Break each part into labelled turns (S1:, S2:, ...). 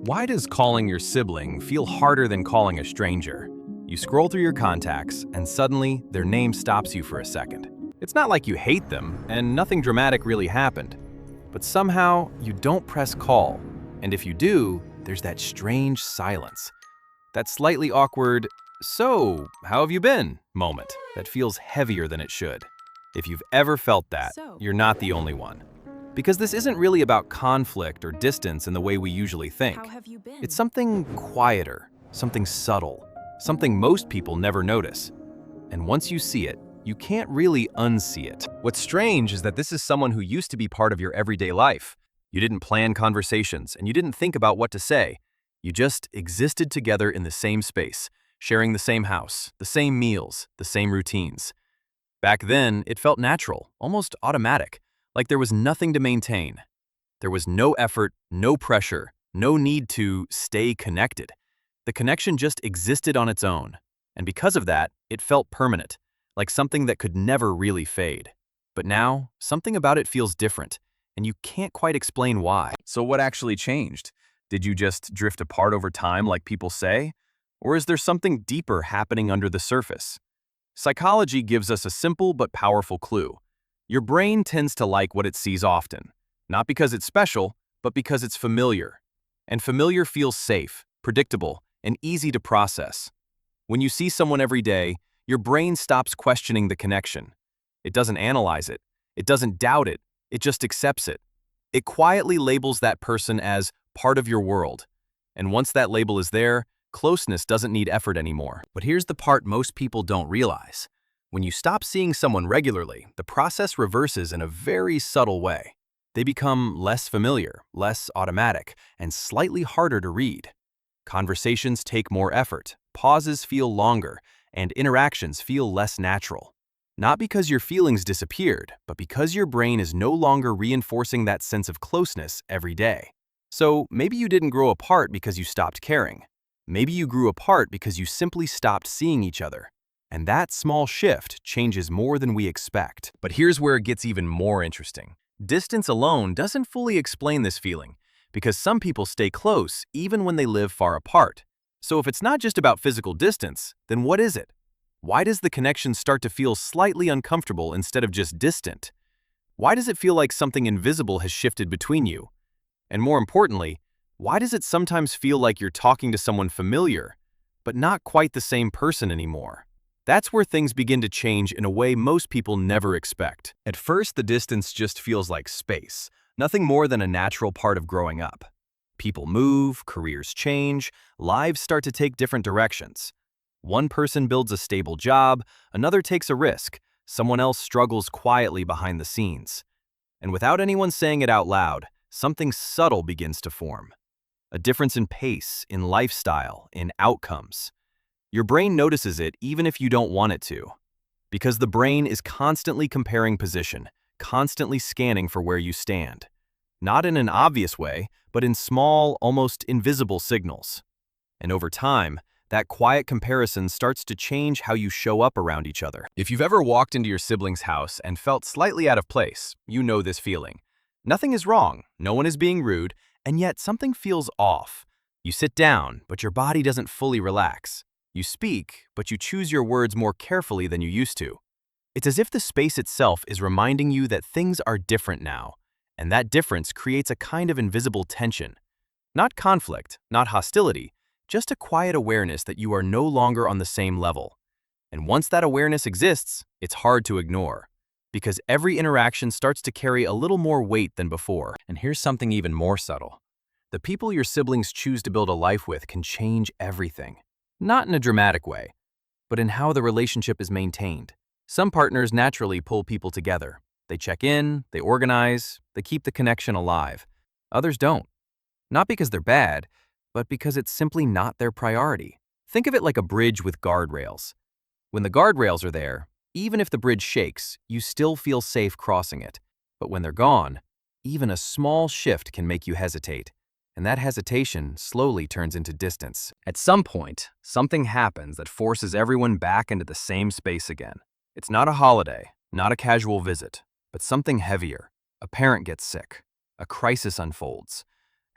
S1: Why does calling your sibling feel harder than calling a stranger? You scroll through your contacts, and suddenly their name stops you for a second. It's not like you hate them, and nothing dramatic really happened. But somehow, you don't press call. And if you do, there's that strange silence. That slightly awkward, "So, how have you been?" moment that feels heavier than it should. If you've ever felt that, you're not the only one. Because this isn't really about conflict or distance in the way we usually think.
S2: How have you been?
S1: It's something quieter, something subtle, something most people never notice. And once you see it, you can't really unsee it. What's strange is that this is someone who used to be part of your everyday life. You didn't plan conversations, and you didn't think about what to say. You just existed together in the same space, sharing the same house, the same meals, the same routines. Back then, it felt natural, almost automatic, like there was nothing to maintain. There was no effort, no pressure, no need to stay connected. The connection just existed on its own. And because of that, it felt permanent, like something that could never really fade. But now, something about it feels different, and you can't quite explain why. So what actually changed? Did you just drift apart over time like people say? Or is there something deeper happening under the surface? Psychology gives us a simple but powerful clue. Your brain tends to like what it sees often, not because it's special, but because it's familiar. And familiar feels safe, predictable, and easy to process. When you see someone every day, your brain stops questioning the connection. It doesn't analyze it. It doesn't doubt it. It just accepts it. It quietly labels that person as part of your world. And once that label is there, closeness doesn't need effort anymore. But here's the part most people don't realize. When you stop seeing someone regularly, the process reverses in a very subtle way. They become less familiar, less automatic, and slightly harder to read. Conversations take more effort, pauses feel longer, and interactions feel less natural. Not because your feelings disappeared, but because your brain is no longer reinforcing that sense of closeness every day. So maybe you didn't grow apart because you stopped caring. Maybe you grew apart because you simply stopped seeing each other. And that small shift changes more than we expect. But here's where it gets even more interesting. Distance alone doesn't fully explain this feeling, because some people stay close even when they live far apart. So if it's not just about physical distance, then what is it? Why does the connection start to feel slightly uncomfortable instead of just distant? Why does it feel like something invisible has shifted between you? And more importantly, why does it sometimes feel like you're talking to someone familiar, but not quite the same person anymore? That's where things begin to change in a way most people never expect. At first, the distance just feels like space, nothing more than a natural part of growing up. People move, careers change, lives start to take different directions. One person builds a stable job, another takes a risk, someone else struggles quietly behind the scenes. And without anyone saying it out loud, something subtle begins to form. A difference in pace, in lifestyle, in outcomes. Your brain notices it even if you don't want it to. Because the brain is constantly comparing position, constantly scanning for where you stand. Not in an obvious way, but in small, almost invisible signals. And over time, that quiet comparison starts to change how you show up around each other. If you've ever walked into your sibling's house and felt slightly out of place, you know this feeling. Nothing is wrong, no one is being rude, and yet something feels off. You sit down, but your body doesn't fully relax. You speak, but you choose your words more carefully than you used to. It's as if the space itself is reminding you that things are different now, and that difference creates a kind of invisible tension. Not conflict, not hostility, just a quiet awareness that you are no longer on the same level. And once that awareness exists, it's hard to ignore, because every interaction starts to carry a little more weight than before. And here's something even more subtle. The people your siblings choose to build a life with can change everything. Not in a dramatic way, but in how the relationship is maintained. Some partners naturally pull people together. They check in, they organize, they keep the connection alive. Others don't. Not because they're bad, but because it's simply not their priority. Think of it like a bridge with guardrails. When the guardrails are there, even if the bridge shakes, you still feel safe crossing it. But when they're gone, even a small shift can make you hesitate. And that hesitation slowly turns into distance. At some point, something happens that forces everyone back into the same space again. It's not a holiday, not a casual visit, but something heavier. A parent gets sick, a crisis unfolds,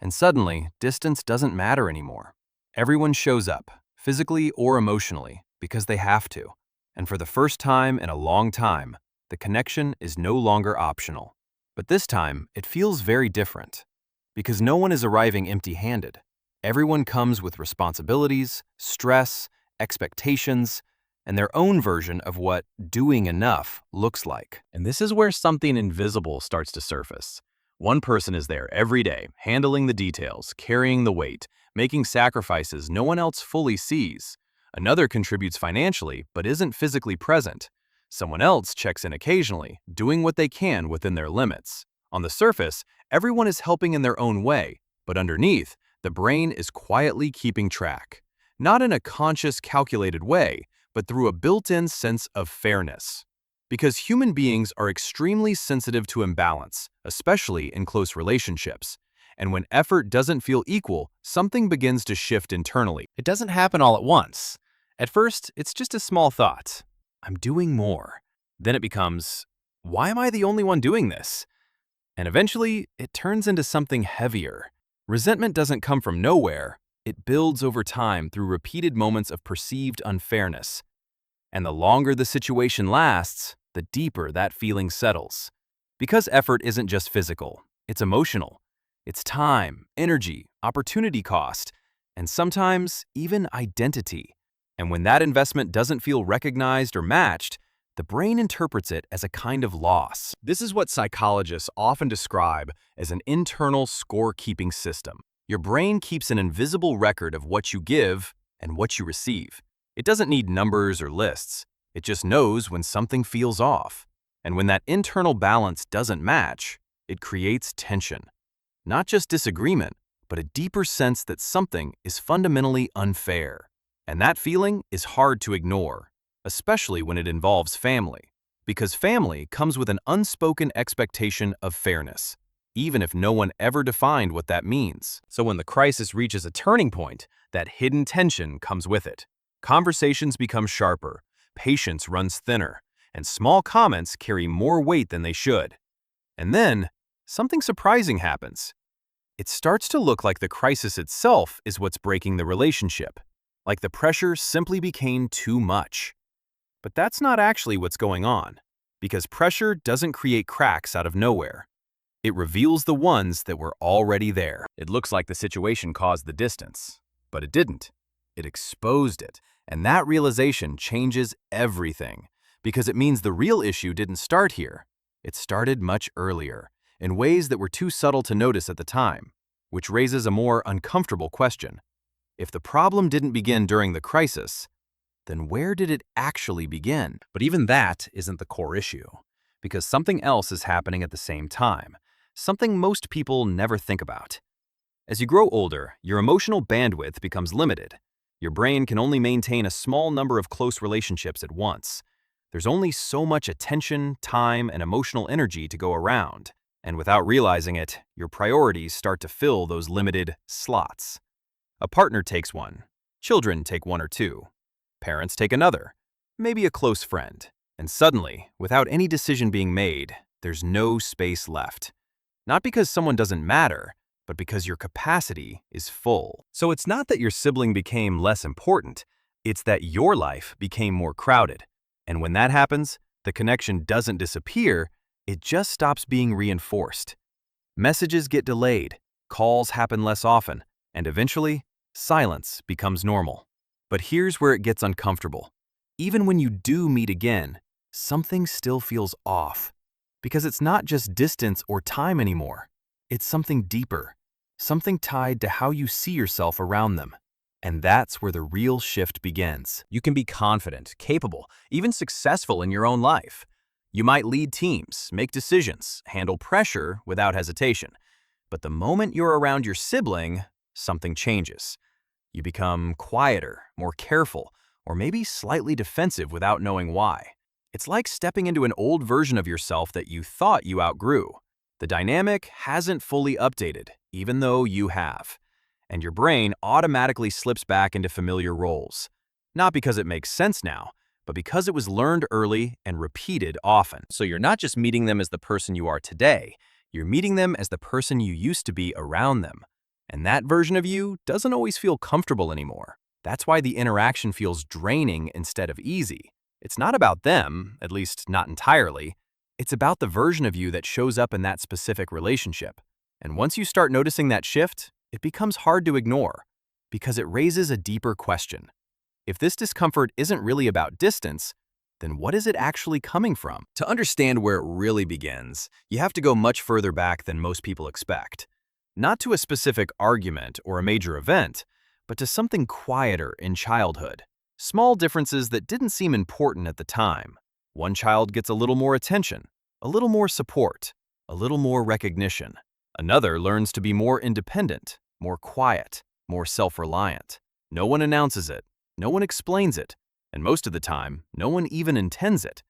S1: And suddenly, distance doesn't matter anymore. Everyone shows up, physically or emotionally, because they have to. And for the first time in a long time, the connection is no longer optional. But this time, it feels very different. Because no one is arriving empty-handed. Everyone comes with responsibilities, stress, expectations, and their own version of what doing enough looks like. And this is where something invisible starts to surface. One person is there every day, handling the details, carrying the weight, making sacrifices no one else fully sees. Another contributes financially, but isn't physically present. Someone else checks in occasionally, doing what they can within their limits. On the surface, everyone is helping in their own way, but underneath, the brain is quietly keeping track. Not in a conscious, calculated way, but through a built-in sense of fairness. Because human beings are extremely sensitive to imbalance, especially in close relationships. And when effort doesn't feel equal, something begins to shift internally. It doesn't happen all at once. At first, it's just a small thought. I'm doing more. Then it becomes, why am I the only one doing this? And eventually, it turns into something heavier. Resentment doesn't come from nowhere. It builds over time through repeated moments of perceived unfairness. And the longer the situation lasts, the deeper that feeling settles. Because effort isn't just physical, it's emotional. It's time, energy, opportunity cost, and sometimes even identity. And when that investment doesn't feel recognized or matched, the brain interprets it as a kind of loss. This is what psychologists often describe as an internal scorekeeping system. Your brain keeps an invisible record of what you give and what you receive. It doesn't need numbers or lists. It just knows when something feels off. And when that internal balance doesn't match, it creates tension. Not just disagreement, but a deeper sense that something is fundamentally unfair. And that feeling is hard to ignore, especially when it involves family. Because family comes with an unspoken expectation of fairness, even if no one ever defined what that means. So when the crisis reaches a turning point, that hidden tension comes with it. Conversations become sharper, patience runs thinner, and small comments carry more weight than they should. And then, something surprising happens. It starts to look like the crisis itself is what's breaking the relationship, like the pressure simply became too much. But that's not actually what's going on, because pressure doesn't create cracks out of nowhere. It reveals the ones that were already there. It looks like the situation caused the distance, but it didn't. It exposed it, and that realization changes everything, because it means the real issue didn't start here. It started much earlier, in ways that were too subtle to notice at the time, which raises a more uncomfortable question. If the problem didn't begin during the crisis, then where did it actually begin? But even that isn't the core issue, because something else is happening at the same time, something most people never think about. As you grow older, your emotional bandwidth becomes limited. Your brain can only maintain a small number of close relationships at once. There's only so much attention, time, and emotional energy to go around. And without realizing it, your priorities start to fill those limited slots. A partner takes one, children take one or two, parents take another, maybe a close friend. And suddenly, without any decision being made, there's no space left. Not because someone doesn't matter, but because your capacity is full. So it's not that your sibling became less important, it's that your life became more crowded. And when that happens, the connection doesn't disappear, it just stops being reinforced. Messages get delayed, calls happen less often, and eventually, silence becomes normal. But here's where it gets uncomfortable. Even when you do meet again, something still feels off. Because it's not just distance or time anymore. It's something deeper. Something tied to how you see yourself around them. And that's where the real shift begins. You can be confident, capable, even successful in your own life. You might lead teams, make decisions, handle pressure without hesitation. But the moment you're around your sibling, something changes. You become quieter, more careful, or maybe slightly defensive without knowing why. It's like stepping into an old version of yourself that you thought you outgrew. The dynamic hasn't fully updated, even though you have. And your brain automatically slips back into familiar roles. Not because it makes sense now, but because it was learned early and repeated often. So you're not just meeting them as the person you are today, you're meeting them as the person you used to be around them. And that version of you doesn't always feel comfortable anymore. That's why the interaction feels draining instead of easy. It's not about them, at least not entirely. It's about the version of you that shows up in that specific relationship. And once you start noticing that shift, it becomes hard to ignore because it raises a deeper question. If this discomfort isn't really about distance, then what is it actually coming from? To understand where it really begins, you have to go much further back than most people expect. Not to a specific argument or a major event, but to something quieter in childhood. Small differences that didn't seem important at the time. One child gets a little more attention, a little more support, a little more recognition. Another learns to be more independent, more quiet, more self-reliant. No one announces it, no one explains it, and most of the time, no one even intends it.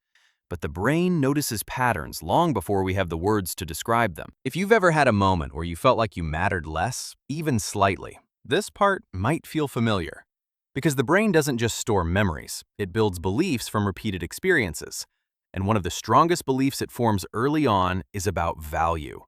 S1: But the brain notices patterns long before we have the words to describe them. If you've ever had a moment where you felt like you mattered less, even slightly, this part might feel familiar. Because the brain doesn't just store memories, it builds beliefs from repeated experiences. And one of the strongest beliefs it forms early on is about value.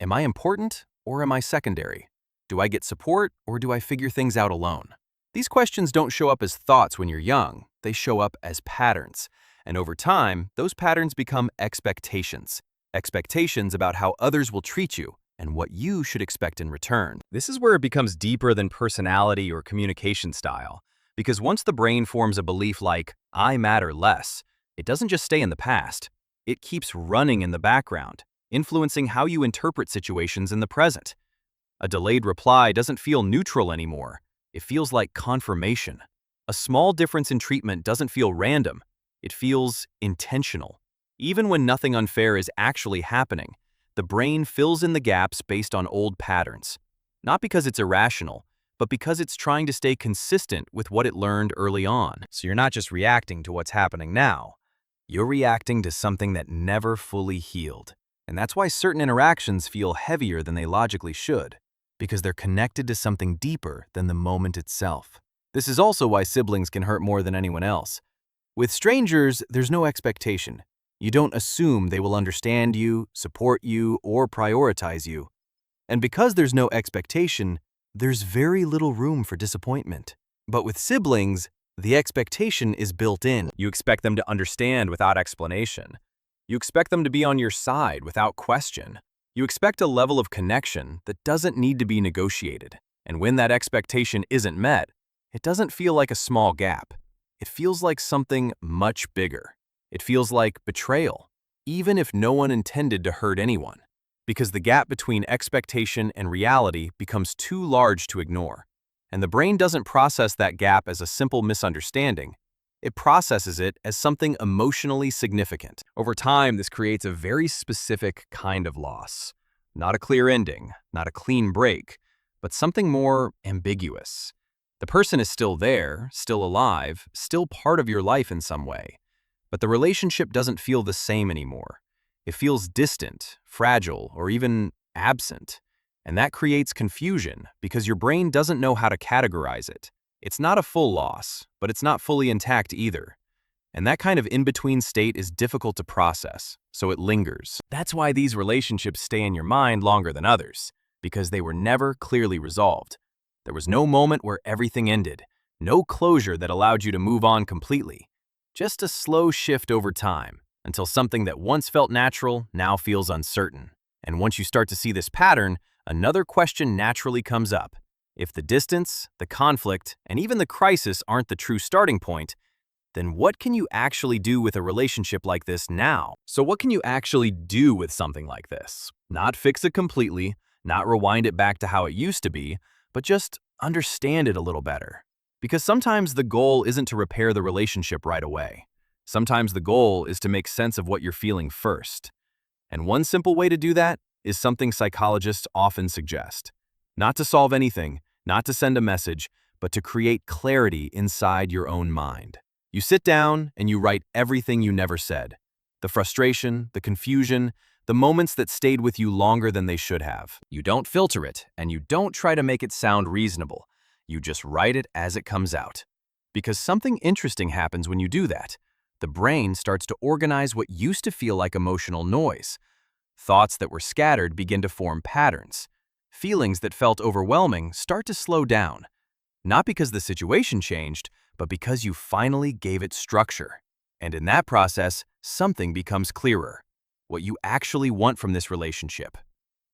S1: Am I important or am I secondary? Do I get support or do I figure things out alone? These questions don't show up as thoughts when you're young, they show up as patterns. And over time, those patterns become expectations. Expectations about how others will treat you and what you should expect in return. This is where it becomes deeper than personality or communication style. Because once the brain forms a belief like, I matter less, it doesn't just stay in the past. It keeps running in the background, influencing how you interpret situations in the present. A delayed reply doesn't feel neutral anymore. It feels like confirmation. A small difference in treatment doesn't feel random. It feels intentional. Even when nothing unfair is actually happening, the brain fills in the gaps based on old patterns. Not because it's irrational, but because it's trying to stay consistent with what it learned early on. So you're not just reacting to what's happening now. You're reacting to something that never fully healed. And that's why certain interactions feel heavier than they logically should, because they're connected to something deeper than the moment itself. This is also why siblings can hurt more than anyone else. With strangers, there's no expectation. You don't assume they will understand you, support you, or prioritize you. And because there's no expectation, there's very little room for disappointment. But with siblings, the expectation is built in. You expect them to understand without explanation. You expect them to be on your side without question. You expect a level of connection that doesn't need to be negotiated. And when that expectation isn't met, it doesn't feel like a small gap. It feels like something much bigger. It feels like betrayal, even if no one intended to hurt anyone, because the gap between expectation and reality becomes too large to ignore. And the brain doesn't process that gap as a simple misunderstanding. It processes it as something emotionally significant. Over time, this creates a very specific kind of loss. Not a clear ending, not a clean break, but something more ambiguous. The person is still there, still alive, still part of your life in some way. But the relationship doesn't feel the same anymore. It feels distant, fragile, or even absent. And that creates confusion because your brain doesn't know how to categorize it. It's not a full loss, but it's not fully intact either. And that kind of in-between state is difficult to process, so it lingers. That's why these relationships stay in your mind longer than others, because they were never clearly resolved. There was no moment where everything ended, no closure that allowed you to move on completely. Just a slow shift over time, until something that once felt natural now feels uncertain. And once you start to see this pattern, another question naturally comes up. If the distance, the conflict, and even the crisis aren't the true starting point, then what can you actually do with a relationship like this now? So what can you actually do with something like this? Not fix it completely, not rewind it back to how it used to be, but just understand it a little better. Because sometimes the goal isn't to repair the relationship right away. Sometimes the goal is to make sense of what you're feeling first. And one simple way to do that is something psychologists often suggest. Not to solve anything, not to send a message, but to create clarity inside your own mind. You sit down and you write everything you never said. The frustration, the confusion, the moments that stayed with you longer than they should have. You don't filter it, and you don't try to make it sound reasonable. You just write it as it comes out. Because something interesting happens when you do that. The brain starts to organize what used to feel like emotional noise. Thoughts that were scattered begin to form patterns. Feelings that felt overwhelming start to slow down, not because the situation changed, but because you finally gave it structure. And in that process, something becomes clearer. What you actually want from this relationship.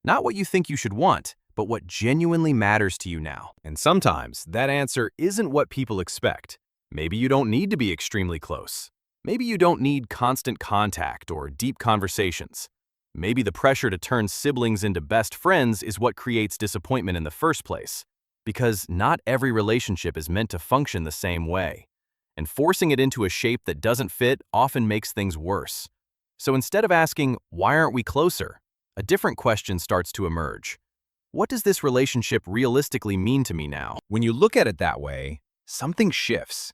S1: Not what you think you should want, but what genuinely matters to you now. And sometimes that answer isn't what people expect. Maybe you don't need to be extremely close. Maybe you don't need constant contact or deep conversations. Maybe the pressure to turn siblings into best friends is what creates disappointment in the first place. Because not every relationship is meant to function the same way. And forcing it into a shape that doesn't fit often makes things worse. So instead of asking, "Why aren't we closer?" a different question starts to emerge. What does this relationship realistically mean to me now? When you look at it that way, something shifts.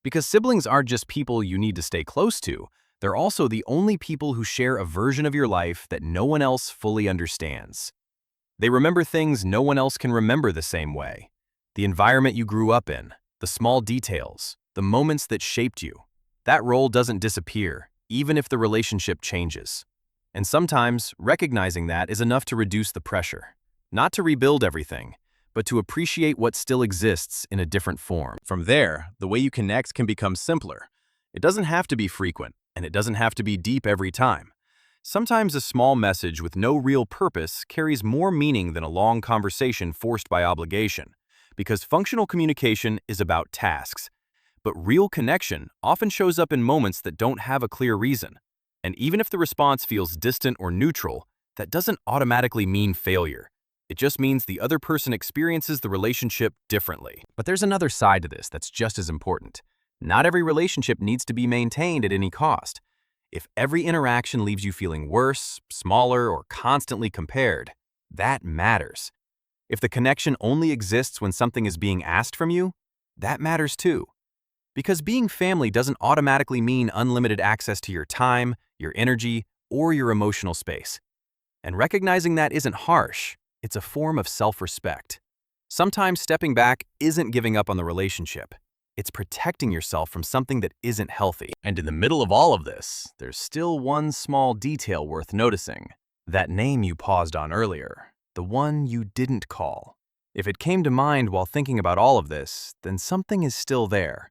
S1: Because siblings aren't just people you need to stay close to, they're also the only people who share a version of your life that no one else fully understands. They remember things no one else can remember the same way. The environment you grew up in, the small details, the moments that shaped you. That role doesn't disappear, even if the relationship changes. And sometimes, recognizing that is enough to reduce the pressure. Not to rebuild everything, but to appreciate what still exists in a different form. From there, the way you connect can become simpler. It doesn't have to be frequent, and it doesn't have to be deep every time. Sometimes a small message with no real purpose carries more meaning than a long conversation forced by obligation, because functional communication is about tasks. But real connection often shows up in moments that don't have a clear reason. And even if the response feels distant or neutral, that doesn't automatically mean failure. It just means the other person experiences the relationship differently. But there's another side to this that's just as important. Not every relationship needs to be maintained at any cost. If every interaction leaves you feeling worse, smaller, or constantly compared, that matters. If the connection only exists when something is being asked from you, that matters too. Because being family doesn't automatically mean unlimited access to your time, your energy, or your emotional space. And recognizing that isn't harsh, it's a form of self-respect. Sometimes stepping back isn't giving up on the relationship. It's protecting yourself from something that isn't healthy. And in the middle of all of this, there's still one small detail worth noticing. That name you paused on earlier, the one you didn't call. If it came to mind while thinking about all of this, then something is still there.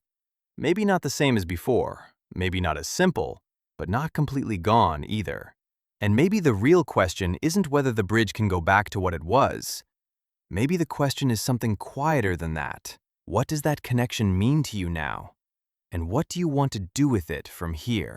S1: Maybe not the same as before, maybe not as simple, but not completely gone either. And maybe the real question isn't whether the bridge can go back to what it was. Maybe the question is something quieter than that. What does that connection mean to you now? And what do you want to do with it from here?